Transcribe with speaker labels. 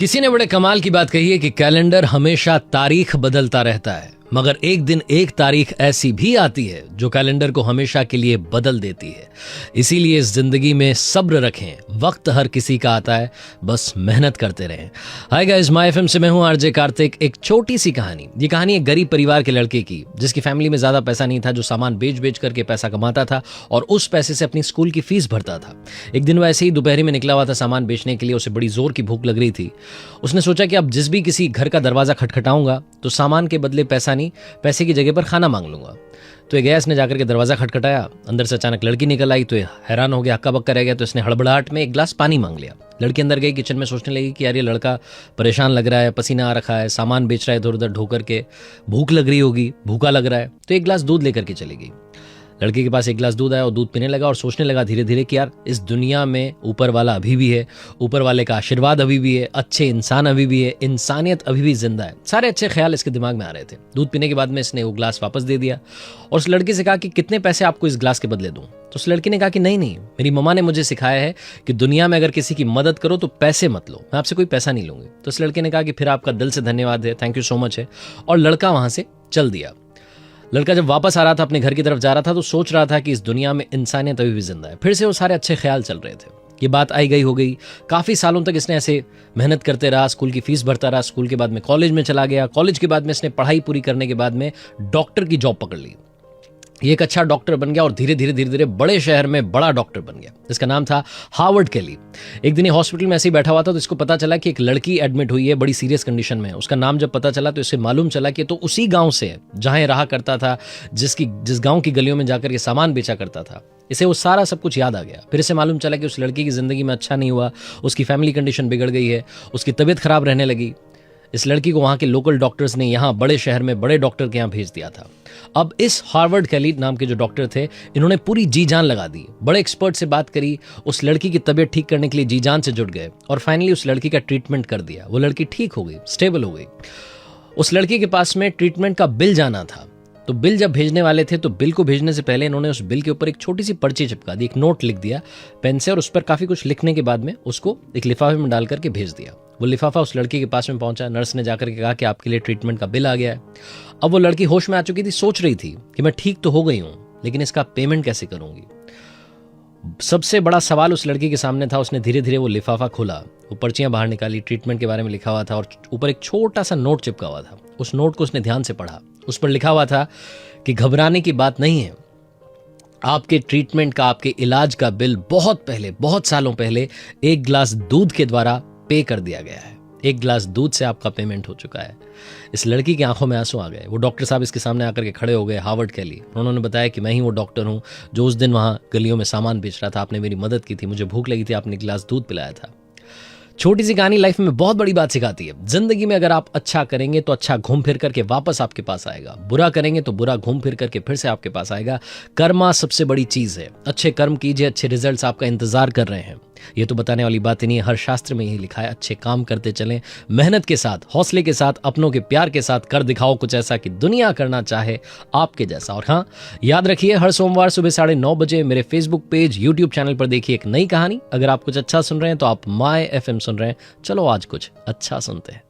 Speaker 1: किसी ने बड़े कमाल की बात कही है कि कैलेंडर हमेशा तारीख बदलता रहता है, मगर एक दिन एक तारीख ऐसी भी आती है जो कैलेंडर को हमेशा के लिए बदल देती है। इसीलिए इस जिंदगी में सब्र रखें, वक्त हर किसी का आता है, बस मेहनत करते रहें। हाय गाइस, माय एफएम से मैं हूं आरजे कार्तिक। एक छोटी सी कहानी। ये कहानी एक गरीब परिवार के लड़के की, जिसकी फैमिली में ज्यादा पैसा नहीं था, जो सामान बेच बेच करके पैसा कमाता था और उस पैसे से अपनी स्कूल की फीस भरता था। एक दिन वो ऐसे ही दोपहर में निकला हुआ था सामान बेचने के लिए। उसे बड़ी जोर की भूख लग रही थी। उसने सोचा कि अब जिस भी किसी घर का दरवाजा खटखटाऊंगा तो सामान के बदले पैसा नहीं, पैसे की जगह पर खाना मांग लूंगा। तो ये गया, इसने जाकर के दरवाजा खटखटाया। अंदर से अचानक लड़की निकल आई तो ये हैरान हो गया, हक्का बक्का रह गया। तो इसने हड़बड़ाहट में एक गिलास पानी मांग लिया। लड़की अंदर गई, किचन में सोचने लगी कि यार ये लड़का परेशान लग रहा है, पसीना आ रखा है, सामान बेच रहा है इधर उधर ढो करके, भूख लग रही होगी, भूखा लग रहा है। तो एक गिलास दूध लेकर के चली गई। लड़के के पास एक गिलास दूध आया और दूध पीने लगा और सोचने लगा धीरे धीरे कि यार इस दुनिया में ऊपर वाला अभी भी है, ऊपर वाले का आशीर्वाद अभी भी है, अच्छे इंसान अभी भी है, इंसानियत अभी भी जिंदा है। सारे अच्छे ख्याल इसके दिमाग में आ रहे थे। दूध पीने के बाद में इसने वो गिलास वापस दे दिया और उस लड़की से कहा कि कितने पैसे आपको इस गिलास के बदले दूं। तो उस लड़की ने कहा कि नहीं, मेरी मम्मा ने मुझे सिखाया है कि दुनिया में अगर किसी की मदद करो तो पैसे मत लो, मैं आपसे कोई पैसा नहीं लूंगी। तो उस लड़के ने कहा कि फिर आपका दिल से धन्यवाद है, थैंक यू सो मच है, और लड़का वहां से चल दिया। लड़का जब वापस आ रहा था, अपने घर की तरफ जा रहा था, तो सोच रहा था कि इस दुनिया में इंसानियत अभी भी जिंदा है। फिर से वो सारे अच्छे ख्याल चल रहे थे। ये बात आई गई हो गई। काफी सालों तक इसने ऐसे मेहनत करते रहा, स्कूल की फीस भरता रहा। स्कूल के बाद में कॉलेज में चला गया। कॉलेज के बाद में इसने पढ़ाई पूरी करने के बाद में डॉक्टर की जॉब पकड़ ली। ये एक अच्छा डॉक्टर बन गया और धीरे धीरे बड़े शहर में बड़ा डॉक्टर बन गया। इसका नाम था हार्वर्ड केली। एक दिन ये हॉस्पिटल में ऐसे ही बैठा हुआ था तो इसको पता चला कि एक लड़की एडमिट हुई है, बड़ी सीरियस कंडीशन में है। उसका नाम जब पता चला तो इसे मालूम चला कि तो उसी गांव से है जहां ये रहा करता था, जिस गांव की गलियों में जाकर ये सामान बेचा करता था। इसे वो सारा सब कुछ याद आ गया। फिर इसे मालूम चला कि उस लड़की की जिंदगी में अच्छा नहीं हुआ, उसकी फैमिली कंडीशन बिगड़ गई है, उसकी तबीयत खराब रहने लगी। इस लड़की को वहां के लोकल डॉक्टर्स ने यहाँ बड़े शहर में बड़े डॉक्टर के यहाँ भेज दिया था। अब इस हार्वर्ड केली नाम के जो डॉक्टर थे, इन्होंने पूरी जी जान लगा दी, बड़े एक्सपर्ट से बात करी, उस लड़की की तबीयत ठीक करने के लिए जी जान से जुट गए और फाइनली उस लड़की का ट्रीटमेंट कर दिया। वो लड़की ठीक हो गई, स्टेबल हो गई। उस लड़की के पास में ट्रीटमेंट का बिल जाना था। तो बिल जब भेजने वाले थे तो बिल को भेजने से पहले इन्होंने उस बिल के ऊपर एक छोटी सी पर्ची चिपका दी, एक नोट लिख दिया पेन से, और उस पर काफी कुछ लिखने के बाद में उसको एक लिफाफे में डाल करके भेज दिया। वो लिफाफा उस लड़की के पास में पहुंचा। नर्स ने जाकर के कहा कि आपके लिए ट्रीटमेंट का बिल आ गया है। अब वो लड़की होश में आ चुकी थी, सोच रही थी कि मैं ठीक तो हो गई हूं, लेकिन इसका पेमेंट कैसे करूंगी। सबसे बड़ा सवाल उस लड़की के सामने था। उसने धीरे धीरे वो लिफाफा खोला, वो पर्चियां बाहर निकाली, ट्रीटमेंट के बारे में लिखा हुआ था और ऊपर एक छोटा सा नोट चिपका हुआ था। उस नोट को उसने ध्यान से पढ़ा। उस पर लिखा हुआ था कि घबराने की बात नहीं है, आपके ट्रीटमेंट का, आपके इलाज का बिल बहुत पहले, बहुत सालों पहले एक गिलास दूध के द्वारा पे कर दिया गया है। एक गिलास दूध से आपका पेमेंट हो चुका है। इस लड़की की आंखों में आंसू आ गए। वो डॉक्टर साहब इसके सामने आकर के खड़े हो गए, हार्वर्ड केली। उन्होंने बताया कि मैं ही वो डॉक्टर हूं जो उस दिन वहां गलियों में सामान बेच रहा था। आपने मेरी मदद की थी, मुझे भूख लगी थी, आपने गिलास दूध पिलाया था। छोटी सी कहानी लाइफ में बहुत बड़ी बात सिखाती है। जिंदगी में अगर आप अच्छा करेंगे तो अच्छा घूम फिर करके वापस आपके पास आएगा, बुरा करेंगे तो बुरा घूम फिर करके फिर से आपके पास आएगा। कर्मा सबसे बड़ी चीज है। अच्छे कर्म कीजिए, अच्छे रिजल्ट्स आपका इंतजार कर रहे हैं। ये तो बताने वाली बात ही नहीं है, हर शास्त्र में यही लिखा है। अच्छे काम करते चलें, मेहनत के साथ, हौसले के साथ, अपनों के प्यार के साथ कर दिखाओ कुछ ऐसा कि दुनिया करना चाहे आपके जैसा। और हाँ, याद रखिए, हर सोमवार सुबह 9:30 बजे मेरे फेसबुक पेज, यूट्यूब चैनल पर देखिए एक नई कहानी। अगर आप कुछ अच्छा सुन रहे हैं तो आप माय एफएम सुन रहे हैं। चलो आज कुछ अच्छा सुनते हैं।